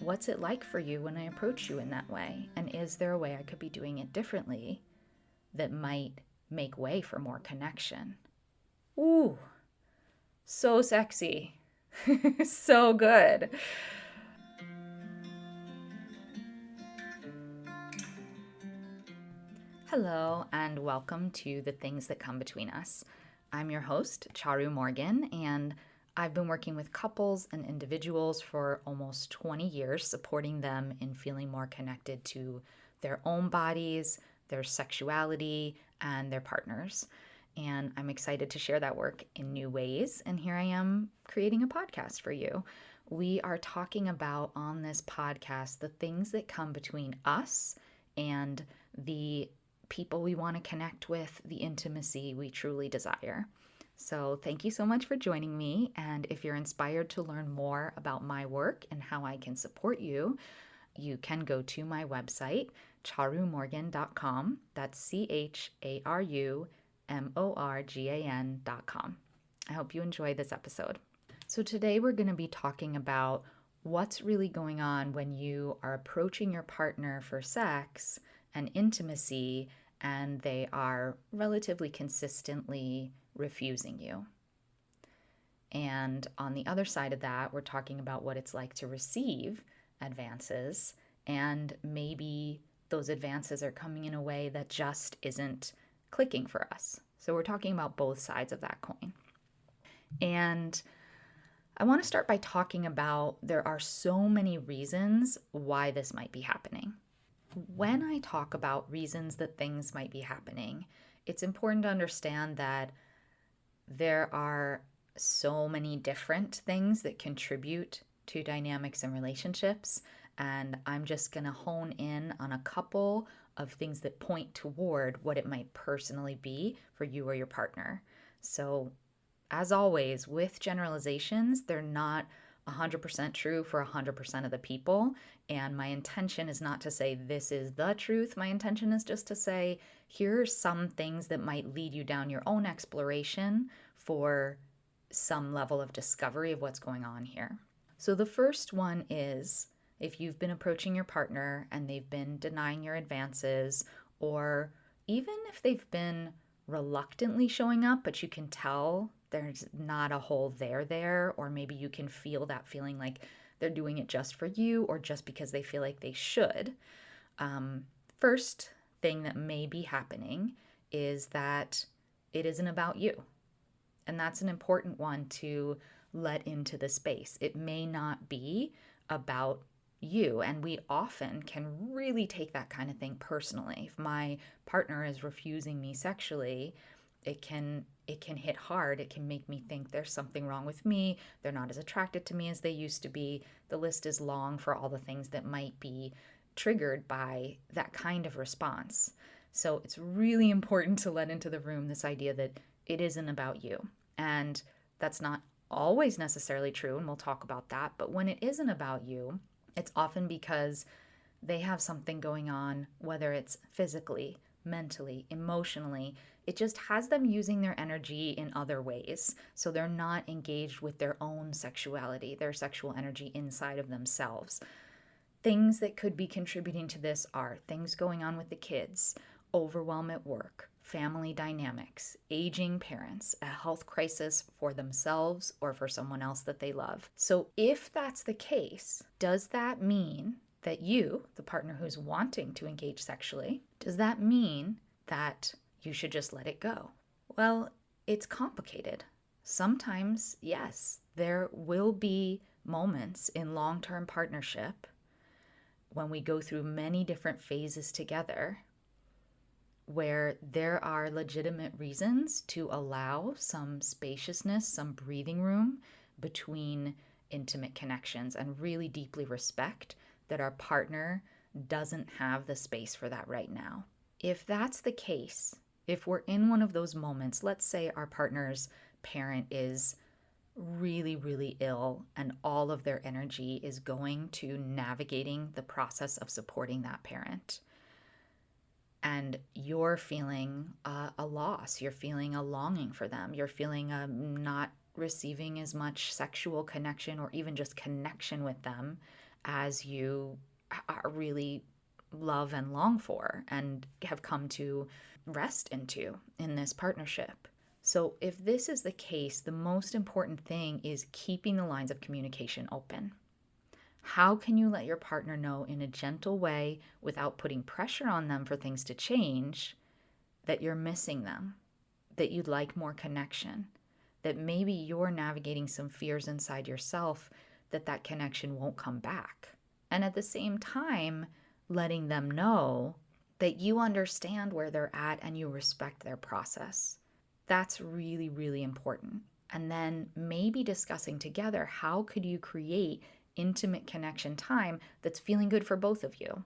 what's it like for you when I approach you in that way? And is there a way I could be doing it differently that might make way for more connection? Ooh, so sexy. So good. Hello, and welcome to The Things That Come Between Us. I'm your host, Charu Morgan, and I've been working with couples and individuals for almost 20 years, supporting them in feeling more connected to their own bodies, their sexuality, and their partners. And I'm excited to share that work in new ways. And here I am creating a podcast for you. We are talking about on this podcast the things that come between us and the people we want to connect with, the intimacy we truly desire. So, thank you so much for joining me. And if you're inspired to learn more about my work and how I can support you, you can go to my website, charumorgan.com. That's CHARUMORGAN.com. I hope you enjoy this episode. So, today we're going to be talking about what's really going on when you are approaching your partner for sex and intimacy and they are relatively consistently refusing you. And on the other side of that, we're talking about what it's like to receive advances, and maybe those advances are coming in a way that just isn't clicking for us. So we're talking about both sides of that coin. And I want to start by talking about there are so many reasons why this might be happening. When I talk about reasons that things might be happening, it's important to understand that there are so many different things that contribute to dynamics and relationships, and I'm just going to hone in on a couple of things that point toward what it might personally be for you or your partner. So, as always, with generalizations, they're not 100% true for 100% of the people. And my intention is not to say this is the truth. My intention is just to say, here are some things that might lead you down your own exploration for some level of discovery of what's going on here. So the first one is if you've been approaching your partner and they've been denying your advances, or even if they've been reluctantly showing up, but you can tell there's not a whole there, or maybe you can feel that feeling like they're doing it just for you or just because they feel like they should. First thing that may be happening is that it isn't about you. And that's an important one to let into the space. It may not be about you. And we often can really take that kind of thing personally. If my partner is refusing me sexually, it can hit hard. It can make me think there's something wrong with me. They're not as attracted to me as they used to be. The list is long for all the things that might be triggered by that kind of response. So it's really important to let into the room this idea that it isn't about you. And that's not always necessarily true, and we'll talk about that. But when it isn't about you, it's often because they have something going on, whether it's physically, mentally, emotionally. It just has them using their energy in other ways. So they're not engaged with their own sexuality, their sexual energy inside of themselves. Things that could be contributing to this are things going on with the kids, overwhelm at work, family dynamics, aging parents, a health crisis for themselves or for someone else that they love. So if that's the case, does that mean that you, the partner who's wanting to engage sexually, does that mean that you should just let it go? Well, it's complicated. Sometimes, yes, there will be moments in long-term partnership when we go through many different phases together where there are legitimate reasons to allow some spaciousness, some breathing room between intimate connections, and really deeply respect that our partner doesn't have the space for that right now. If that's the case, if we're in one of those moments, let's say our partner's parent is really, really ill and all of their energy is going to navigating the process of supporting that parent, and you're feeling a loss, you're feeling a longing for them, you're feeling not receiving as much sexual connection or even just connection with them as you really love and long for and have come to rest into in this partnership. So, if this is the case, the most important thing is keeping the lines of communication open. How can you let your partner know in a gentle way without putting pressure on them for things to change that you're missing them, that you'd like more connection, that maybe you're navigating some fears inside yourself that connection won't come back? And at the same time, letting them know that you understand where they're at and you respect their process. That's really, really important. And then maybe discussing together, how could you create intimate connection time that's feeling good for both of you?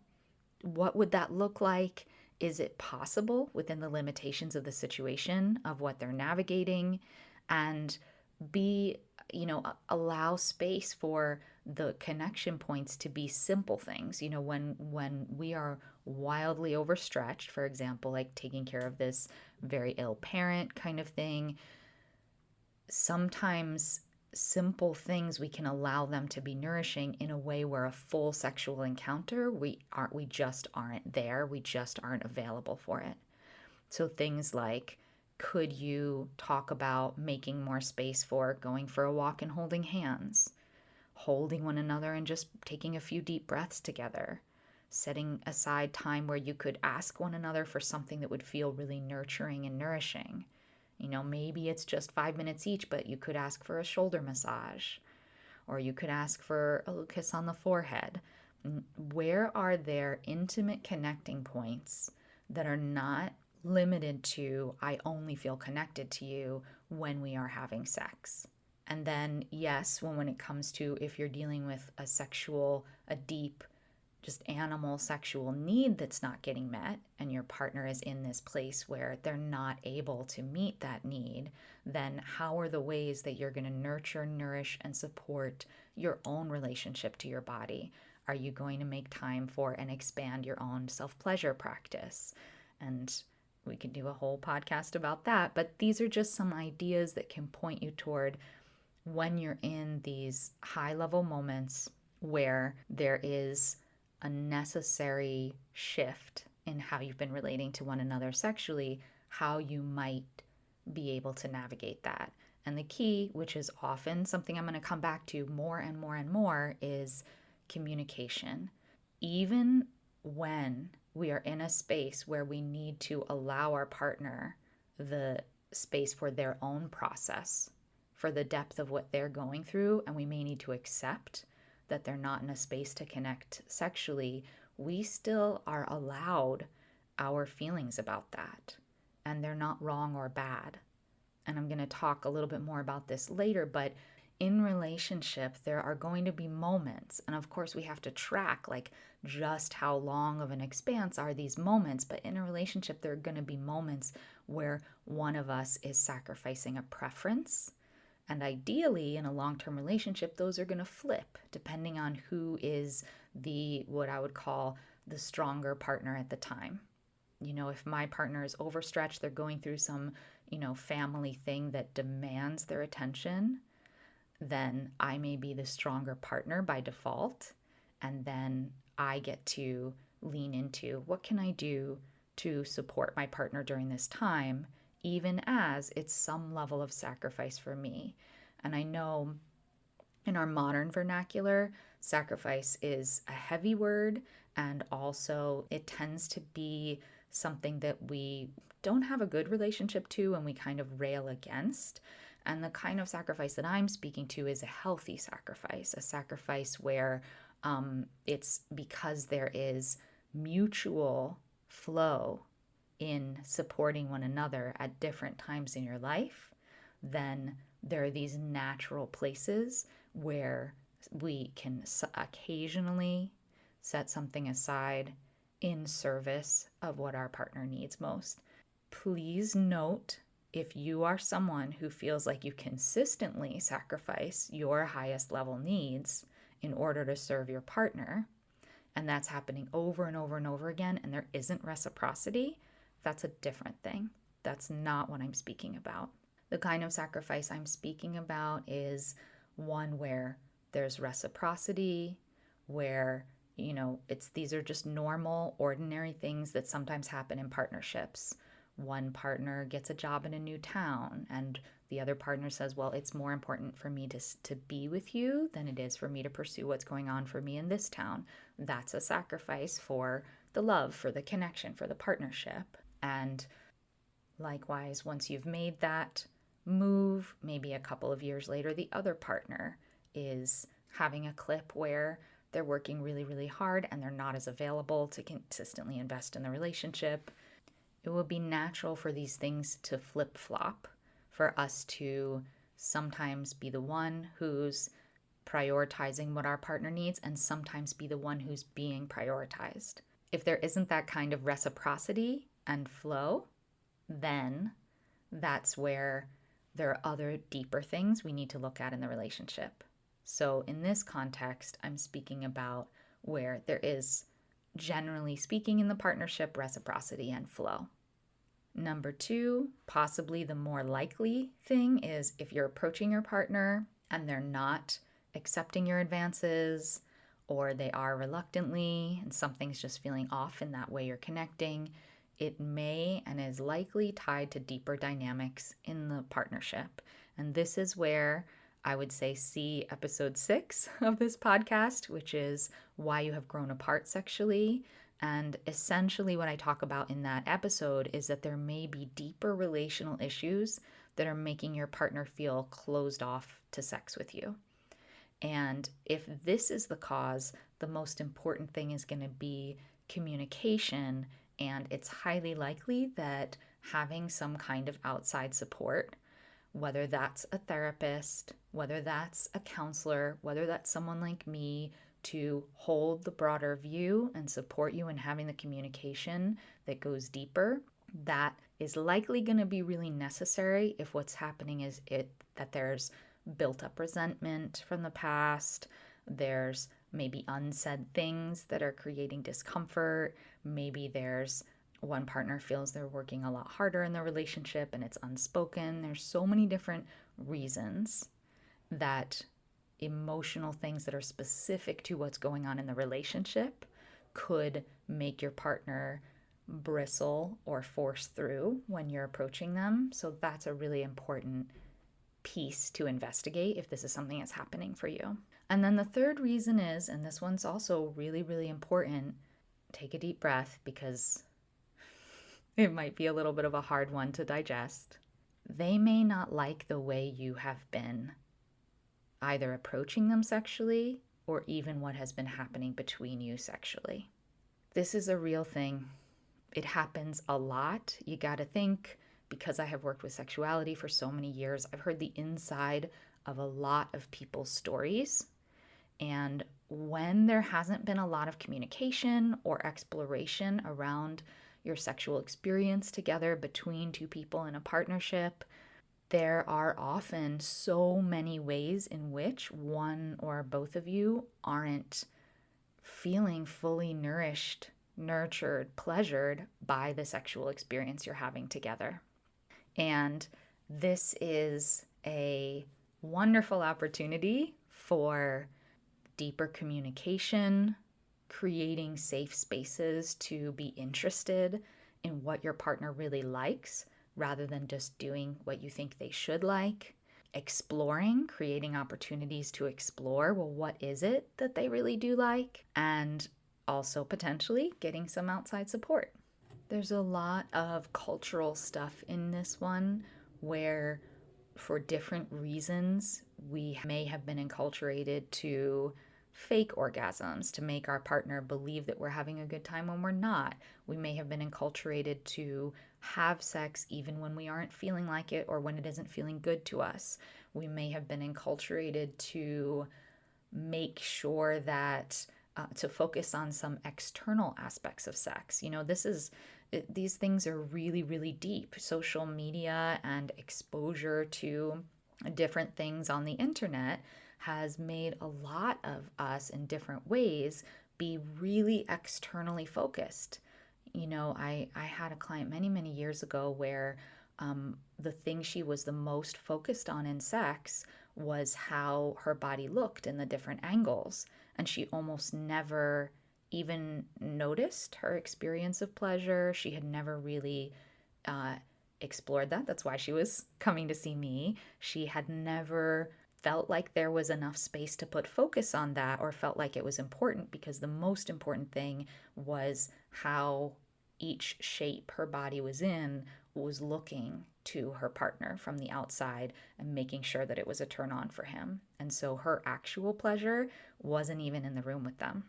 What would that look like? Is it possible within the limitations of the situation, of what they're navigating? And allow space for the connection points to be simple things. When we are wildly overstretched, for example, like taking care of this very ill parent kind of thing, sometimes simple things, we can allow them to be nourishing in a way where a full sexual encounter, we just aren't there. We just aren't available for it. So things like, could you talk about making more space for going for a walk and holding hands, holding one another and just taking a few deep breaths together, setting aside time where you could ask one another for something that would feel really nurturing and nourishing. Maybe it's just 5 minutes each, but you could ask for a shoulder massage, or you could ask for a little kiss on the forehead. Where are there intimate connecting points that are not limited to, I only feel connected to you when we are having sex? And then, yes, when it comes to, if you're dealing with a deep, just animal sexual need that's not getting met, and your partner is in this place where they're not able to meet that need, then how are the ways that you're going to nurture, nourish, and support your own relationship to your body? Are you going to make time for and expand your own self-pleasure practice? And we could do a whole podcast about that, but these are just some ideas that can point you toward when you're in these high-level moments where there is a necessary shift in how you've been relating to one another sexually, how you might be able to navigate that. And the key, which is often something I'm going to come back to more and more and more, is communication. Even when we are in a space where we need to allow our partner the space for their own process, for the depth of what they're going through, and we may need to accept that they're not in a space to connect sexually, we still are allowed our feelings about that. And they're not wrong or bad. And I'm going to talk a little bit more about this later, but in relationship, there are going to be moments, and of course we have to track like just how long of an expanse are these moments, but in a relationship there are going to be moments where one of us is sacrificing a preference. And ideally, in a long-term relationship, those are going to flip depending on who is what I would call the stronger partner at the time. If my partner is overstretched, they're going through some, family thing that demands their attention, then I may be the stronger partner by default. And then I get to lean into, what can I do to support my partner during this time, even as it's some level of sacrifice for me. And I know in our modern vernacular, sacrifice is a heavy word, and also it tends to be something that we don't have a good relationship to and we kind of rail against. And the kind of sacrifice that I'm speaking to is a healthy sacrifice, a sacrifice where it's because there is mutual flow in supporting one another at different times in your life. Then there are these natural places where we can occasionally set something aside in service of what our partner needs most. Please note, if you are someone who feels like you consistently sacrifice your highest level needs in order to serve your partner, and that's happening over and over and over again, and there isn't reciprocity, that's a different thing. That's not what I'm speaking about. The kind of sacrifice I'm speaking about is one where there's reciprocity, where, these are just normal, ordinary things that sometimes happen in partnerships. One partner gets a job in a new town, and the other partner says, well, it's more important for me to be with you than it is for me to pursue what's going on for me in this town. That's a sacrifice for the love, for the connection, for the partnership. And likewise, once you've made that move, maybe a couple of years later, the other partner is having a clip where they're working really, really hard and they're not as available to consistently invest in the relationship. It will be natural for these things to flip-flop, for us to sometimes be the one who's prioritizing what our partner needs and sometimes be the one who's being prioritized. If there isn't that kind of reciprocity and flow, then that's where there are other deeper things we need to look at in the relationship. So in this context, I'm speaking about where there is, generally speaking, in the partnership, reciprocity and flow. Number 2, possibly the more likely thing, is if you're approaching your partner and they're not accepting your advances, or they are reluctantly and something's just feeling off in that way you're connecting, it may and is likely tied to deeper dynamics in the partnership. And this is where I would say see episode 6 of this podcast, which is why you have grown apart sexually. And essentially what I talk about in that episode is that there may be deeper relational issues that are making your partner feel closed off to sex with you. And if this is the cause, the most important thing is going to be communication. And it's highly likely that having some kind of outside support, whether that's a therapist, whether that's a counselor, whether that's someone like me, to hold the broader view and support you in having the communication that goes deeper, that is likely going to be really necessary if what's happening is that there's built up resentment from the past, there's maybe unsaid things that are creating discomfort, maybe there's one partner feels they're working a lot harder in the relationship and it's unspoken. There's so many different reasons that emotional things that are specific to what's going on in the relationship could make your partner bristle or force through when you're approaching them. So that's a really important piece to investigate if this is something that's happening for you. And then the third reason is, and this one's also really, really important, take a deep breath because it might be a little bit of a hard one to digest. They may not like the way you have been either approaching them sexually or even what has been happening between you sexually. This is a real thing. It happens a lot. You got to think, because I have worked with sexuality for so many years, I've heard the inside of a lot of people's stories. And when there hasn't been a lot of communication or exploration around your sexual experience together between two people in a partnership, there are often so many ways in which one or both of you aren't feeling fully nourished, nurtured, pleasured by the sexual experience you're having together. And this is a wonderful opportunity for deeper communication, creating safe spaces to be interested in what your partner really likes rather than just doing what you think they should like. Exploring, creating opportunities to explore, well, what is it that they really do like? And also potentially getting some outside support. There's a lot of cultural stuff in this one where, for different reasons, we may have been enculturated to fake orgasms to make our partner believe that we're having a good time when we're not. We may have been enculturated to have sex even when we aren't feeling like it or when it isn't feeling good to us. We may have been enculturated to make sure that to focus on some external aspects of sex. These things are really, really deep. Social media and exposure to different things on the internet has made a lot of us in different ways be really externally focused. I had a client many, many years ago where the thing she was the most focused on in sex was how her body looked in the different angles. And she almost never even noticed her experience of pleasure. She had never really explored that. That's why she was coming to see me. She had never felt like there was enough space to put focus on that or felt like it was important, because the most important thing was how each shape her body was in was looking to her partner from the outside and making sure that it was a turn on for him. And so her actual pleasure wasn't even in the room with them.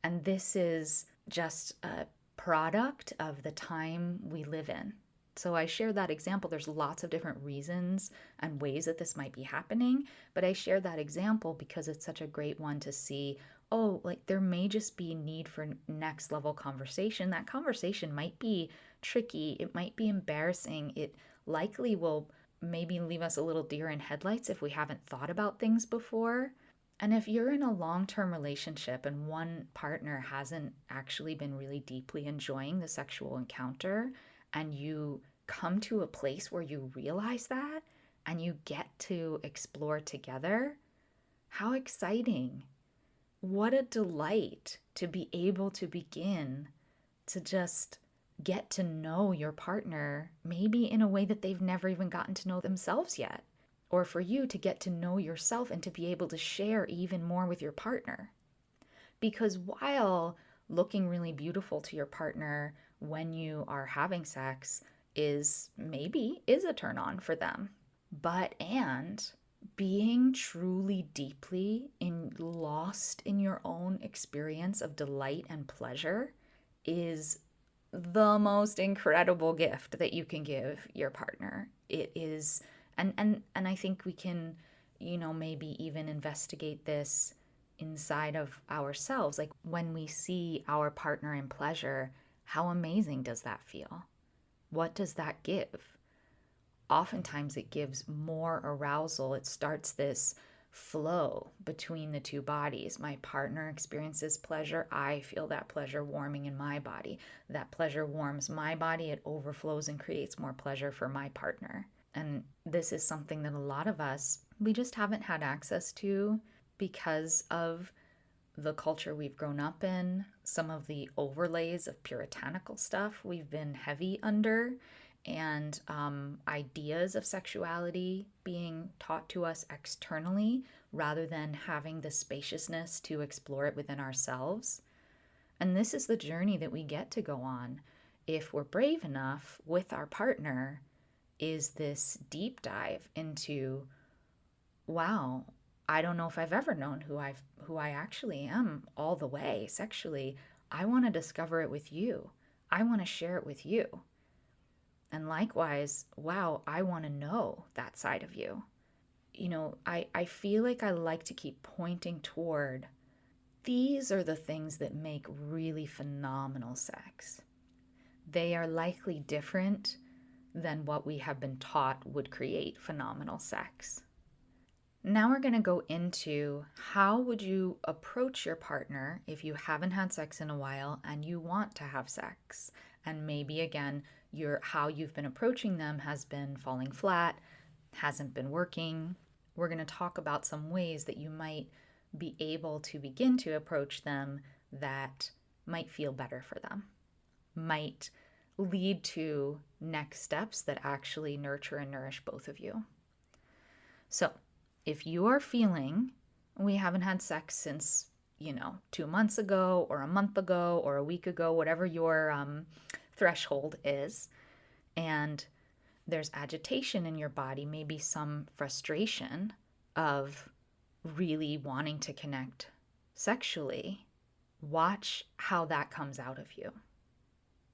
And this is just a product of the time we live in. So I share that example. There's lots of different reasons and ways that this might be happening, but I share that example because it's such a great one to see, oh, like there may just be need for next level conversation. That conversation might be tricky. It might be embarrassing. It likely will maybe leave us a little deer in headlights if we haven't thought about things before. And if you're in a long-term relationship and one partner hasn't actually been really deeply enjoying the sexual encounter, and you come to a place where you realize that and you get to explore together, how exciting. What a delight to be able to begin to just get to know your partner, maybe in a way that they've never even gotten to know themselves yet. Or for you to get to know yourself and to be able to share even more with your partner. Because while looking really beautiful to your partner when you are having sex is a turn on for them, and being truly deeply lost in your own experience of delight and pleasure is the most incredible gift that you can give your partner. It is, and I think we can, maybe even investigate this inside of ourselves. Like when we see our partner in pleasure, how amazing does that feel? What does that give? Oftentimes it gives more arousal. It starts this flow between the two bodies. My partner experiences pleasure. I feel that pleasure warming in my body. That pleasure warms my body. It overflows and creates more pleasure for my partner. And this is something that a lot of us, we just haven't had access to because of the culture we've grown up in, some of the overlays of puritanical stuff we've been heavy under, and ideas of sexuality being taught to us externally rather than having the spaciousness to explore it within ourselves. And this is the journey that we get to go on if we're brave enough with our partner, is this deep dive into, wow, I don't know if I've ever known who I actually am all the way sexually. I want to discover it with you. I want to share it with you. And likewise, wow, I want to know that side of you. I feel like I like to keep pointing toward, these are the things that make really phenomenal sex. They are likely different than what we have been taught would create phenomenal sex. Now we're going to go into how would you approach your partner if you haven't had sex in a while and you want to have sex. And maybe again, how you've been approaching them has been falling flat, hasn't been working. We're going to talk about some ways that you might be able to begin to approach them that might feel better for them, might lead to next steps that actually nurture and nourish both of you. So, if you are feeling, we haven't had sex since, 2 months ago or a month ago or a week ago, whatever your threshold is, and there's agitation in your body, maybe some frustration of really wanting to connect sexually, watch how that comes out of you.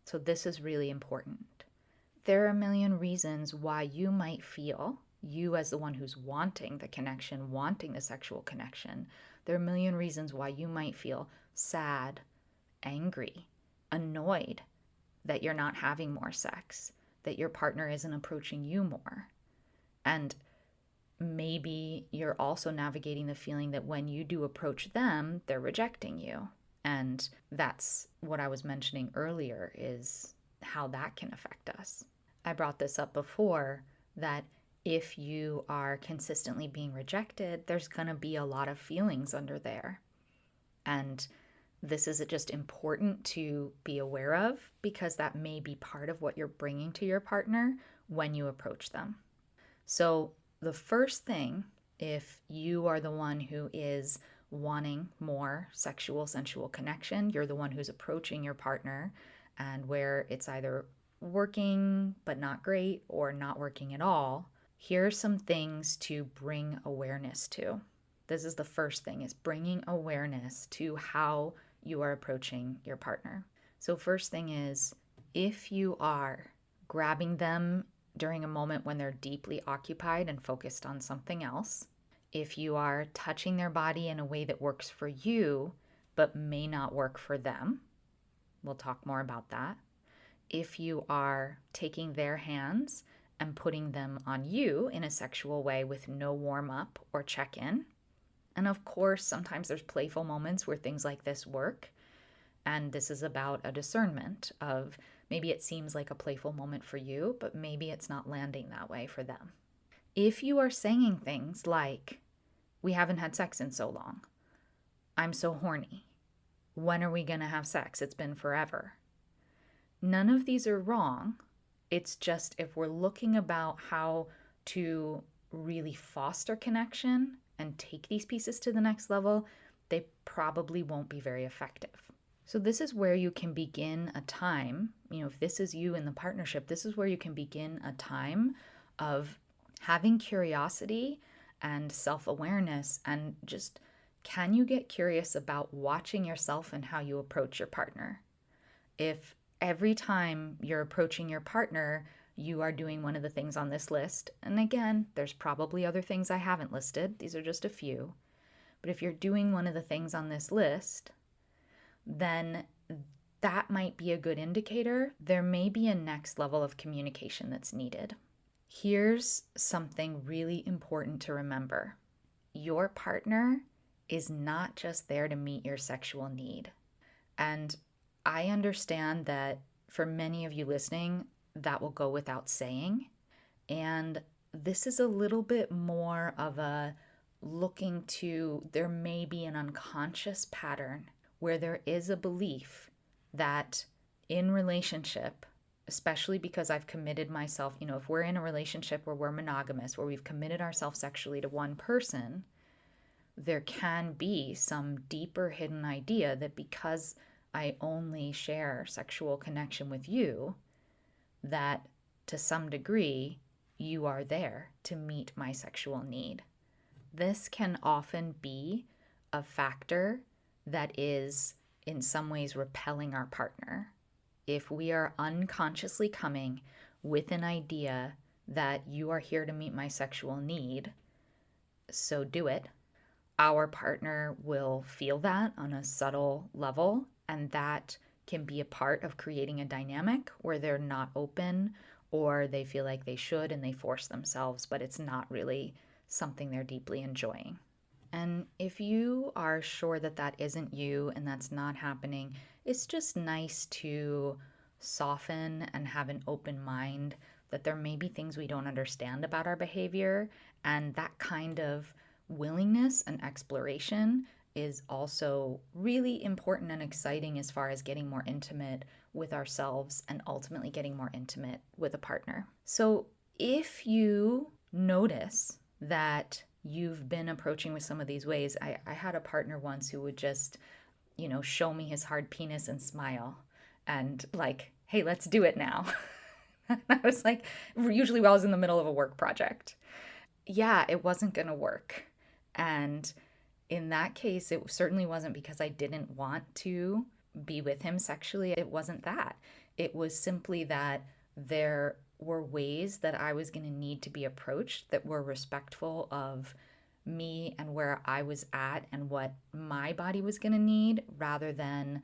So this is really important. There are a million reasons why you might feel, you as the one who's wanting the connection, wanting the sexual connection, there are a million reasons why you might feel sad, angry, annoyed that you're not having more sex, that your partner isn't approaching you more. And maybe you're also navigating the feeling that when you do approach them, they're rejecting you. And that's what I was mentioning earlier, is how that can affect us. I brought this up before, that If you are consistently being rejected, there's going to be a lot of feelings under there. And this is just important to be aware of because that may be part of what you're bringing to your partner when you approach them. So, the first thing, if you are the one who is wanting more sexual, sensual connection, you're the one who's approaching your partner, and where it's either working but not great or not working at all, here are some things to bring awareness to. This is the first thing, is bringing awareness to how you are approaching your partner. So first thing is, if you are grabbing them during a moment when they're deeply occupied and focused on something else, if you are touching their body in a way that works for you but may not work for them, we'll talk more about that. If you are taking their hands and putting them on you in a sexual way with no warm-up or check-in. And of course, sometimes there's playful moments where things like this work. And this is about a discernment of maybe it seems like a playful moment for you, but maybe it's not landing that way for them. If you are saying things like, we haven't had sex in so long, I'm so horny, when are we going to have sex? It's been forever. None of these are wrong. It's just if we're looking about how to really foster connection and take these pieces to the next level, they probably won't be very effective. So this is where you can begin a time, if this is you in the partnership, this is where you can begin a time of having curiosity and self-awareness, and just, can you get curious about watching yourself and how you approach your partner? If every time you're approaching your partner, you are doing one of the things on this list, and again, there's probably other things I haven't listed, these are just a few, but if you're doing one of the things on this list, then that might be a good indicator. There may be a next level of communication that's needed. Here's something really important to remember. Your partner is not just there to meet your sexual need. And I understand that for many of you listening, that will go without saying. And this is a little bit more of a looking to, there may be an unconscious pattern where there is a belief that in relationship, especially because I've committed myself, if we're in a relationship where we're monogamous, where we've committed ourselves sexually to one person, there can be some deeper hidden idea that because I only share sexual connection with you, that to some degree, you are there to meet my sexual need. This can often be a factor that is in some ways repelling our partner. If we are unconsciously coming with an idea that you are here to meet my sexual need, so do it, our partner will feel that on a subtle level, and that can be a part of creating a dynamic where they're not open, or they feel like they should and they force themselves, but it's not really something they're deeply enjoying. And if you are sure that that isn't you and that's not happening, it's just nice to soften and have an open mind that there may be things we don't understand about our behavior, and that kind of willingness and exploration is also really important and exciting as far as getting more intimate with ourselves and ultimately getting more intimate with a partner. So if you notice that you've been approaching with some of these ways, I had a partner once who would just, show me his hard penis and smile and like, hey, let's do it now. And I was like, usually while I was in the middle of a work project. Yeah, it wasn't going to work. And in that case, it certainly wasn't because I didn't want to be with him sexually. It wasn't that. It was simply that there were ways that I was going to need to be approached that were respectful of me and where I was at and what my body was going to need, rather than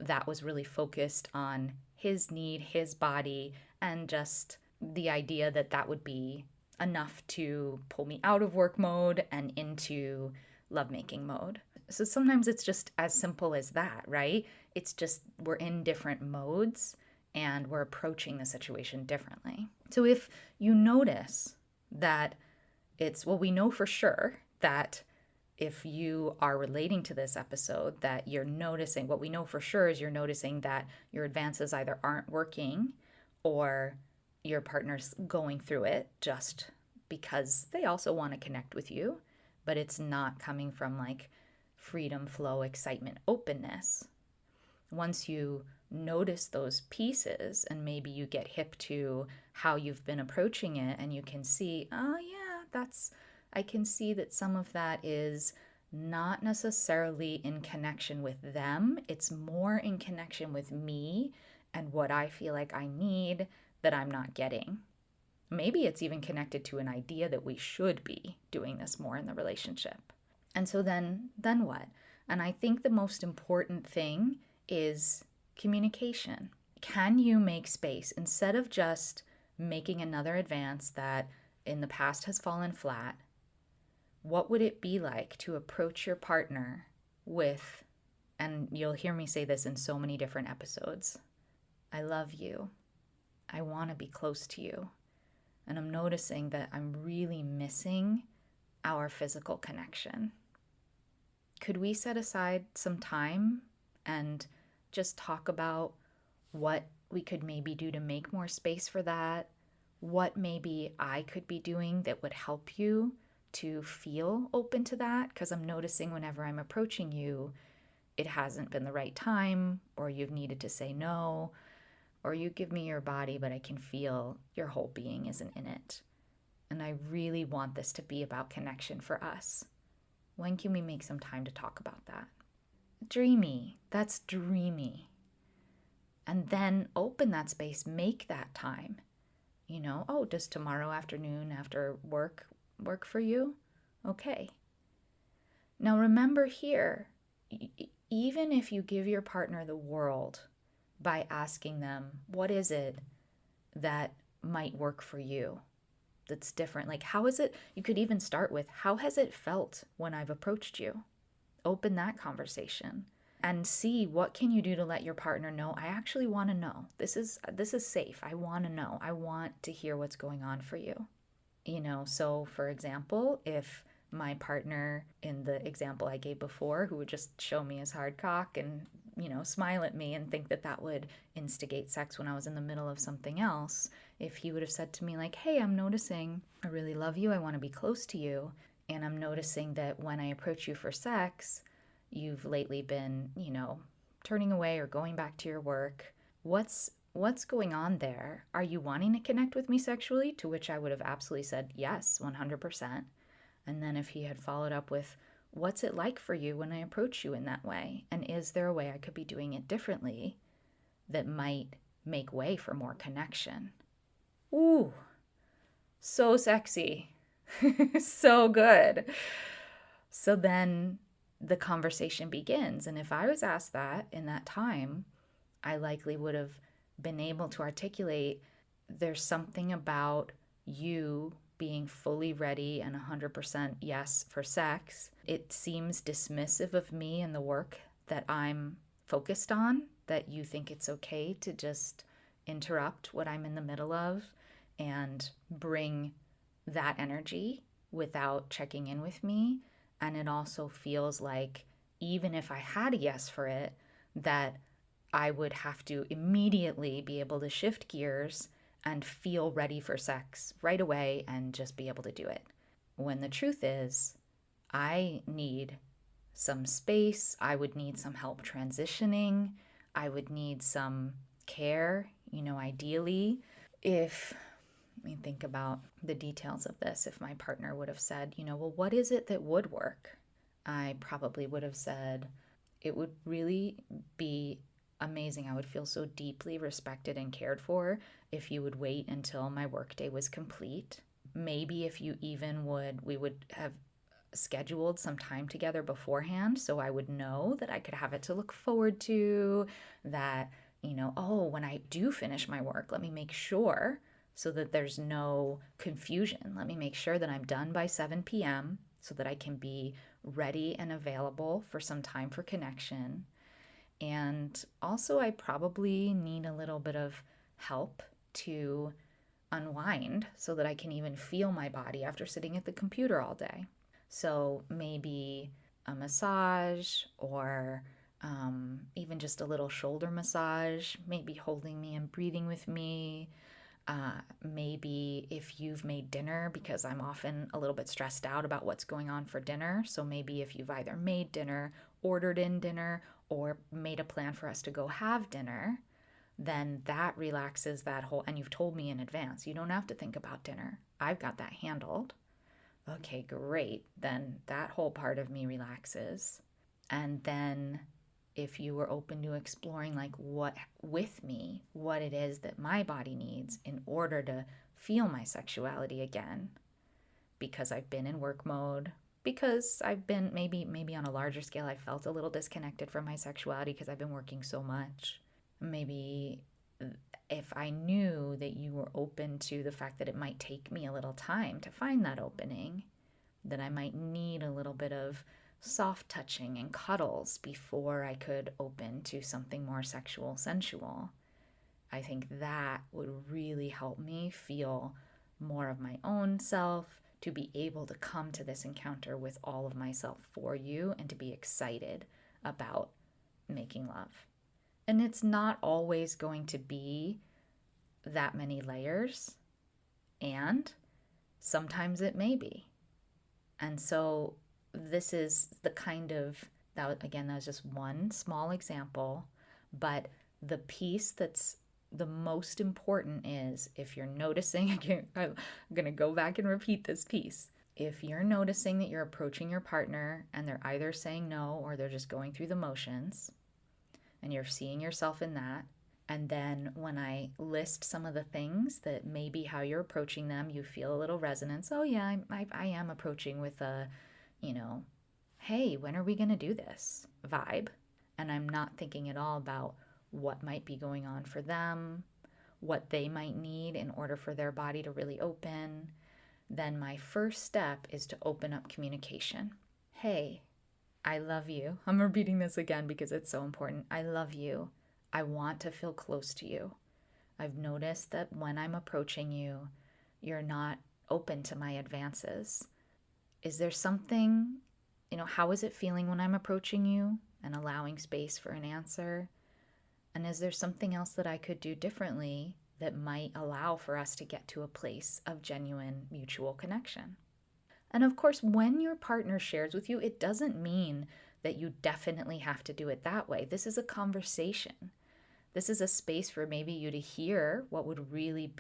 that was really focused on his need, his body, and just the idea that that would be enough to pull me out of work mode and into lovemaking mode. So sometimes it's just as simple as that, right? It's just we're in different modes and we're approaching the situation differently. So if you notice that we know for sure that if you are relating to this episode, that you're noticing, what we know for sure is you're noticing that your advances either aren't working or your partner's going through it just because they also want to connect with you, but it's not coming from like freedom, flow, excitement, openness. Once you notice those pieces and maybe you get hip to how you've been approaching it and you can see, oh yeah, I can see that some of that is not necessarily in connection with them. It's more in connection with me and what I feel like I need that I'm not getting. Maybe it's even connected to an idea that we should be doing this more in the relationship. And so then what? And I think the most important thing is communication. Can you make space instead of just making another advance that in the past has fallen flat? What would it be like to approach your partner with, and you'll hear me say this in so many different episodes, I love you. I want to be close to you. And I'm noticing that I'm really missing our physical connection. Could we set aside some time and just talk about what we could maybe do to make more space for that? What maybe I could be doing that would help you to feel open to that? Because I'm noticing whenever I'm approaching you, it hasn't been the right time, or you've needed to say no, or you give me your body, but I can feel your whole being isn't in it. And I really want this to be about connection for us. When can we make some time to talk about that? Dreamy. That's dreamy. And then open that space, make that time. Oh, does tomorrow afternoon after work for you? Okay. Now remember here, even if you give your partner the world by asking them, what is it that might work for you that's different? Like, how is it? You could even start with, how has it felt when I've approached you? Open that conversation and see what can you do to let your partner know, I actually want to know. This is safe. I want to know. I want to hear what's going on for you. So for example, if my partner in the example I gave before, who would just show me his hard cock and, smile at me and think that that would instigate sex when I was in the middle of something else, if he would have said to me like, hey, I'm noticing I really love you, I want to be close to you, and I'm noticing that when I approach you for sex, you've lately been, turning away or going back to your work. What's going on there? Are you wanting to connect with me sexually? To which I would have absolutely said yes, 100%. And then if he had followed up with, what's it like for you when I approach you in that way? And is there a way I could be doing it differently that might make way for more connection? Ooh, so sexy. So good. So then the conversation begins. And if I was asked that in that time, I likely would have been able to articulate, there's something about you being fully ready and 100% yes for sex. It seems dismissive of me and the work that I'm focused on, that you think it's okay to just interrupt what I'm in the middle of and bring that energy without checking in with me. And it also feels like even if I had a yes for it, that I would have to immediately be able to shift gears and feel ready for sex right away and just be able to do it. When the truth is, I need some space. I would need some help transitioning. I would need some care, ideally. Let me think about the details of this. If my partner would have said, well, what is it that would work? I probably would have said, it would really be amazing. I would feel so deeply respected and cared for if you would wait until my workday was complete. Maybe if you even we would have scheduled some time together beforehand so I would know that I could have it to look forward to, that, when I do finish my work, let me make sure so that there's no confusion. Let me make sure that I'm done by 7 p.m. so that I can be ready and available for some time for connection. And also, I probably need a little bit of help to unwind so that I can even feel my body after sitting at the computer all day. So maybe a massage or even just a little shoulder massage, maybe holding me and breathing with me. Maybe if you've made dinner, because I'm often a little bit stressed out about what's going on for dinner. So maybe if you've either made dinner, ordered in dinner, or made a plan for us to go have dinner, then that relaxes that whole, and you've told me in advance, you don't have to think about dinner. I've got that handled. Okay, great. Then that whole part of me relaxes. And then if you were open to exploring like what with me, what it is that my body needs in order to feel my sexuality again, because I've been in work mode, because I've been maybe on a larger scale, I felt a little disconnected from my sexuality because I've been working so much. Maybe if I knew that you were open to the fact that it might take me a little time to find that opening, that I might need a little bit of soft touching and cuddles before I could open to something more sexual, sensual, I think that would really help me feel more of my own self, to be able to come to this encounter with all of myself for you and to be excited about making love. And it's not always going to be that many layers, and sometimes it may be. And so this is the kind of, that was just one small example, but the piece that's the most important is, if you're noticing, again, I'm going to go back and repeat this piece. If you're noticing that you're approaching your partner and they're either saying no or they're just going through the motions, and you're seeing yourself in that, and then when I list some of the things that maybe how you're approaching them, you feel a little resonance. Oh yeah, I am approaching with a, hey, when are we going to do this vibe? And I'm not thinking at all about what might be going on for them, what they might need in order for their body to really open. Then my first step is to open up communication. Hey, I love you. I'm repeating this again because it's so important. I love you. I want to feel close to you. I've noticed that when I'm approaching you, you're not open to my advances. Is there something, how is it feeling when I'm approaching you and allowing space for an answer? And is there something else that I could do differently that might allow for us to get to a place of genuine mutual connection? And of course, when your partner shares with you, it doesn't mean that you definitely have to do it that way. This is a conversation. This is a space for maybe you to hear what would really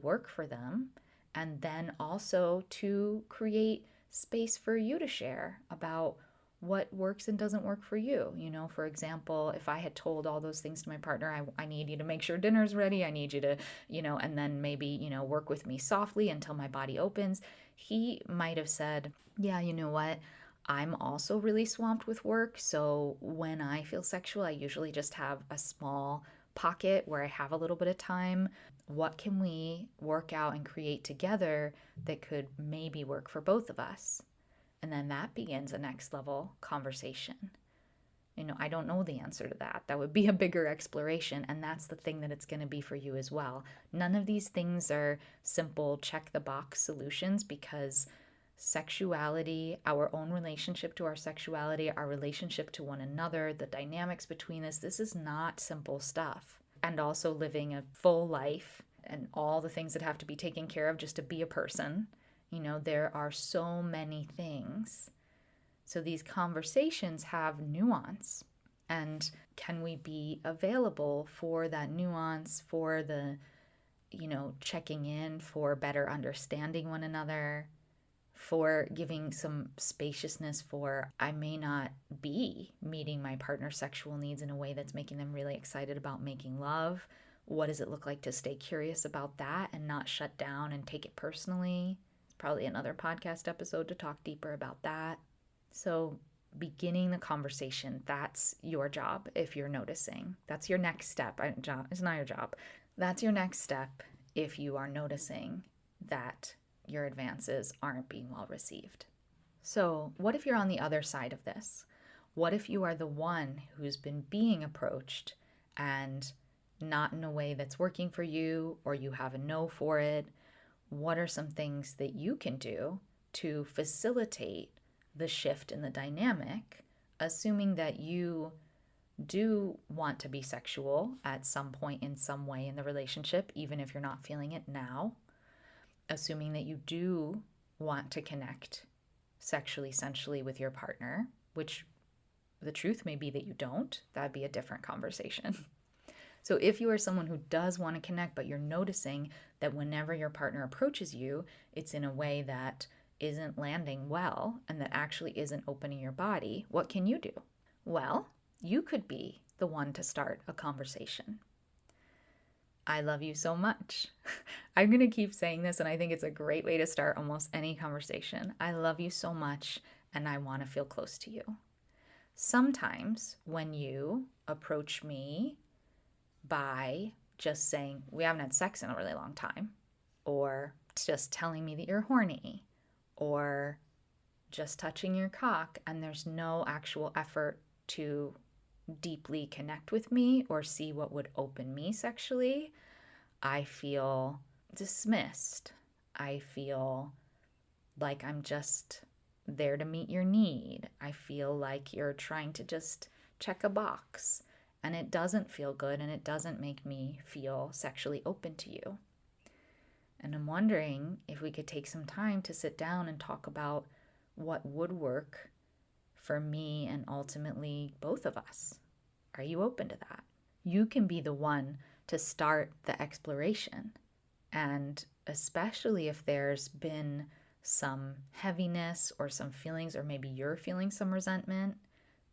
work for them. And then also to create space for you to share about what works and doesn't work for you. For example, if I had told all those things to my partner, I need you to make sure dinner's ready. I need you to, and then maybe, work with me softly until my body opens. He might have said, yeah, you know what? I'm also really swamped with work. So when I feel sexual, I usually just have a small pocket where I have a little bit of time. What can we work out and create together that could maybe work for both of us? And then that begins a next level conversation. I don't know the answer to that. That would be a bigger exploration. And that's the thing that it's going to be for you as well. None of these things are simple check the box solutions, because sexuality, our own relationship to our sexuality, our relationship to one another, the dynamics between us, this is not simple stuff. And also living a full life and all the things that have to be taken care of just to be a person. There are so many things. So these conversations have nuance. And can we be available for that nuance, for the, checking in, for better understanding one another, for giving some spaciousness for, I may not be meeting my partner's sexual needs in a way that's making them really excited about making love. What does it look like to stay curious about that and not shut down and take it personally? Probably another podcast episode to talk deeper about that. So beginning the conversation, that's your job if you're noticing. That's your next step. It's not your job. That's your next step if you are noticing that your advances aren't being well received. So what if you're on the other side of this? What if you are the one who's been being approached and not in a way that's working for you, or you have a no for it? What are some things that you can do to facilitate the shift in the dynamic, assuming that you do want to be sexual at some point in some way in the relationship, even if you're not feeling it now, assuming that you do want to connect sexually, sensually with your partner, which the truth may be that you don't. That'd be a different conversation. So if you are someone who does want to connect, but you're noticing that whenever your partner approaches you, it's in a way that isn't landing well and that actually isn't opening your body, what can you do? Well, you could be the one to start a conversation. I love you so much. I'm going to keep saying this, and I think it's a great way to start almost any conversation. I love you so much, and I want to feel close to you. Sometimes when you approach me by just saying, we haven't had sex in a really long time, or just telling me that you're horny, or just touching your cock, and there's no actual effort to deeply connect with me or see what would open me sexually, I feel dismissed. I feel like I'm just there to meet your need. I feel like you're trying to just check a box, and it doesn't feel good, and it doesn't make me feel sexually open to you. And I'm wondering if we could take some time to sit down and talk about what would work for me and ultimately both of us. Are you open to that? You can be the one to start the exploration. And especially if there's been some heaviness or some feelings, or maybe you're feeling some resentment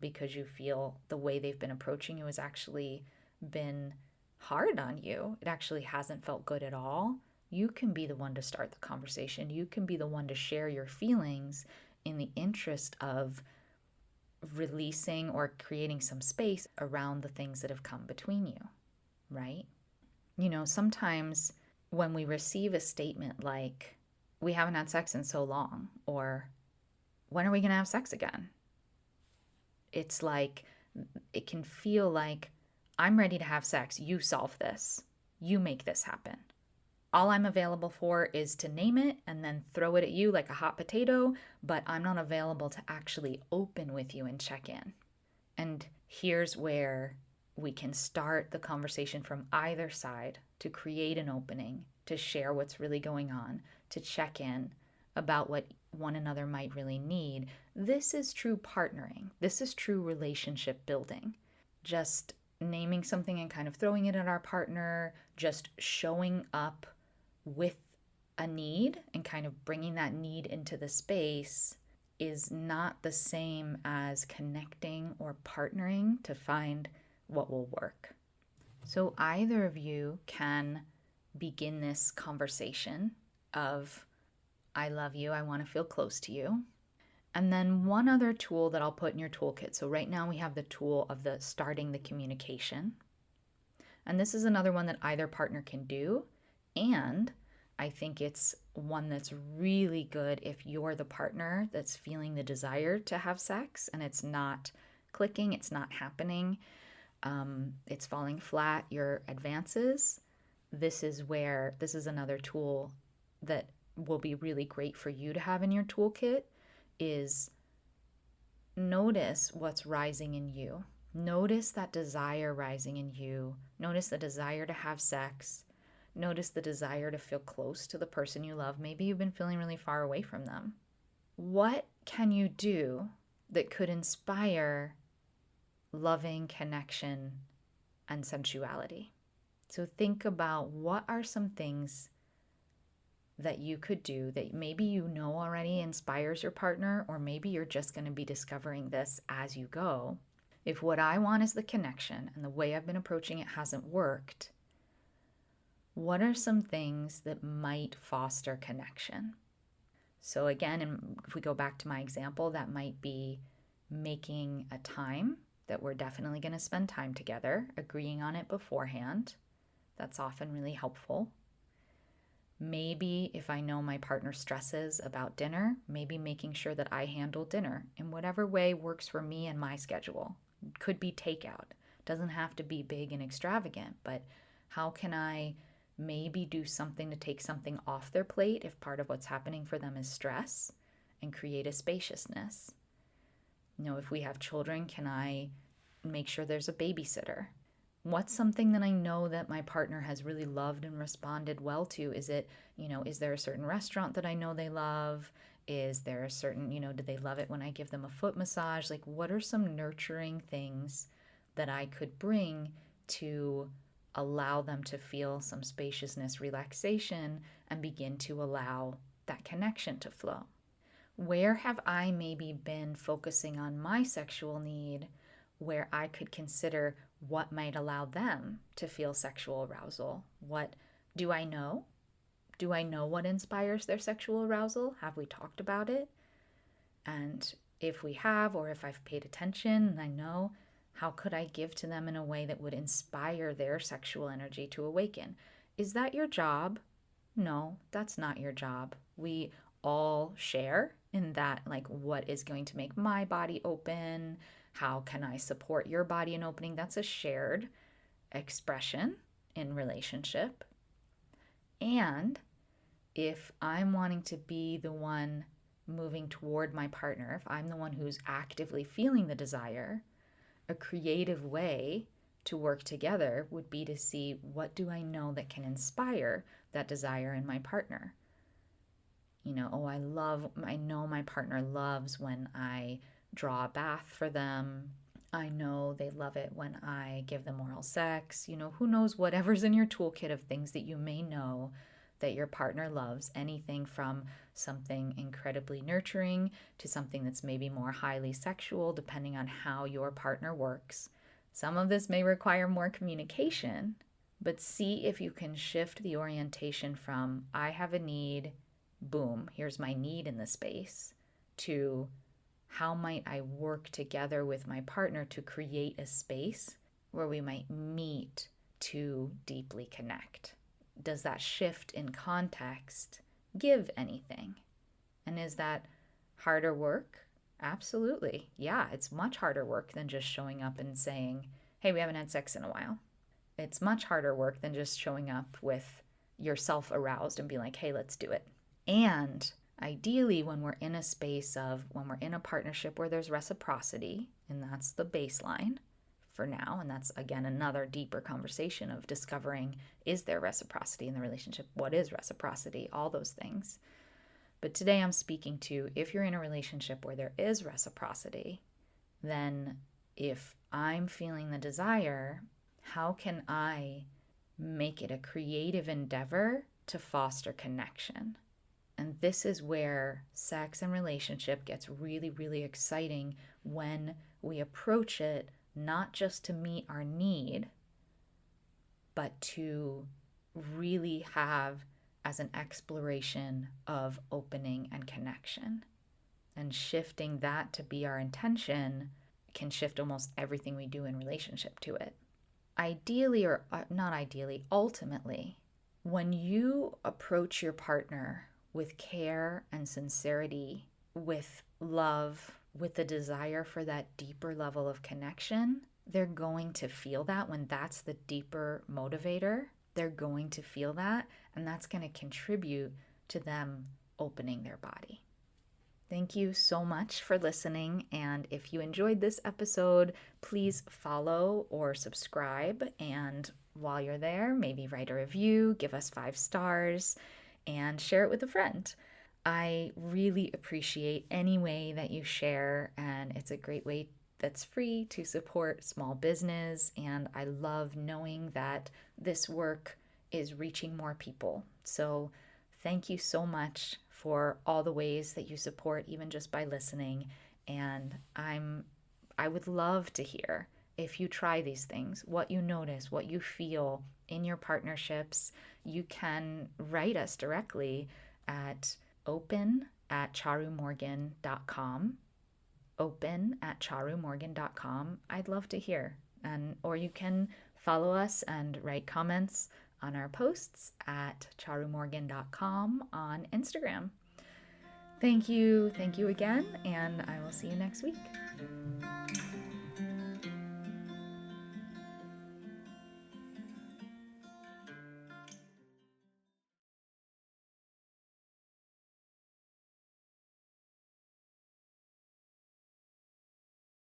because you feel the way they've been approaching you has actually been hard on you. It actually hasn't felt good at all. You can be the one to start the conversation. You can be the one to share your feelings in the interest of releasing or creating some space around the things that have come between you, right? You know, sometimes when we receive a statement like, we haven't had sex in so long, or when are we going to have sex again? It's like, it can feel like, I'm ready to have sex. You solve this. You make this happen. All I'm available for is to name it and then throw it at you like a hot potato, but I'm not available to actually open with you and check in. And here's where we can start the conversation from either side to create an opening, to share what's really going on, to check in about what one another might really need. This is true partnering. This is true relationship building. Just naming something and kind of throwing it at our partner, just showing up with a need and kind of bringing that need into the space is not the same as connecting or partnering to find what will work. So either of you can begin this conversation of, I love you, I want to feel close to you. And then one other tool that I'll put in your toolkit. So right now we have the tool of the starting the communication. And this is another one that either partner can do. And I think it's one that's really good if you're the partner that's feeling the desire to have sex and it's not clicking, it's not happening, it's falling flat, your advances. This is another tool that will be really great for you to have in your toolkit, is notice what's rising in you. Notice that desire rising in you. Notice the desire to have sex. Notice the desire to feel close to the person you love. Maybe you've been feeling really far away from them. What can you do that could inspire loving connection and sensuality? So think about, what are some things that you could do that maybe you know already inspires your partner, or maybe you're just going to be discovering this as you go. If what I want is the connection and the way I've been approaching it hasn't worked, what are some things that might foster connection? So again, and if we go back to my example, that might be making a time that we're definitely going to spend time together, agreeing on it beforehand. That's often really helpful. Maybe if I know my partner stresses about dinner, maybe making sure that I handle dinner in whatever way works for me and my schedule. Could be takeout. It doesn't have to be big and extravagant, but how can I maybe do something to take something off their plate if part of what's happening for them is stress, and create a spaciousness? If we have children, can I make sure there's a babysitter? What's something that I know that my partner has really loved and responded well to? Is there a certain restaurant that I know they love? Is there a certain, do they love it when I give them a foot massage? Like, what are some nurturing things that I could bring to allow them to feel some spaciousness, relaxation, and begin to allow that connection to flow? Where have I maybe been focusing on my sexual need where I could consider what might allow them to feel sexual arousal? What do I know? Do I know what inspires their sexual arousal? Have we talked about it? And if we have, or if I've paid attention and I know, how could I give to them in a way that would inspire their sexual energy to awaken? Is that your job? No, that's not your job. We all share in that, like, what is going to make my body open? How can I support your body in opening? That's a shared expression in relationship. And if I'm wanting to be the one moving toward my partner, if I'm the one who's actively feeling the desire, a creative way to work together would be to see, what do I know that can inspire that desire in my partner? I know my partner loves when I draw a bath for them. I know they love it when I give them oral sex. Who knows, whatever's in your toolkit of things that you may know that your partner loves, anything from something incredibly nurturing to something that's maybe more highly sexual, depending on how your partner works. Some of this may require more communication, but see if you can shift the orientation from, I have a need, boom, here's my need in the space, to how might I work together with my partner to create a space where we might meet to deeply connect. Does that shift in context give anything? And is that harder work? Absolutely. Yeah, it's much harder work than just showing up and saying, hey, we haven't had sex in a while. It's much harder work than just showing up with yourself aroused and being like, hey, let's do it. And ideally, when we're in a partnership where there's reciprocity, and that's the baseline for now, and that's, again, another deeper conversation of discovering, is there reciprocity in the relationship? What is reciprocity? All those things. But today I'm speaking to, if you're in a relationship where there is reciprocity, then if I'm feeling the desire, how can I make it a creative endeavor to foster connection? And this is where sex and relationship gets really, really exciting, when we approach it not just to meet our need, but to really have as an exploration of opening and connection. And shifting that to be our intention can shift almost everything we do in relationship to it. Ideally, or not ideally, ultimately, when you approach your partner with care and sincerity, with love, with the desire for that deeper level of connection, they're going to feel that. When that's the deeper motivator, they're going to feel that, and that's going to contribute to them opening their body. Thank you so much for listening, and if you enjoyed this episode, please follow or subscribe, and while you're there, maybe write a review, give us 5 stars, and share it with a friend. I really appreciate any way that you share, and it's a great way that's free to support small business, and I love knowing that this work is reaching more people. So thank you so much for all the ways that you support, even just by listening, and I would love to hear, if you try these things, what you notice, what you feel in your partnerships. You can write us directly at open@charumorgan.com, open@charumorgan.com. I'd love to hear. Or you can follow us and write comments on our posts at charumorgan.com on Instagram. Thank you again, and I will see you next week.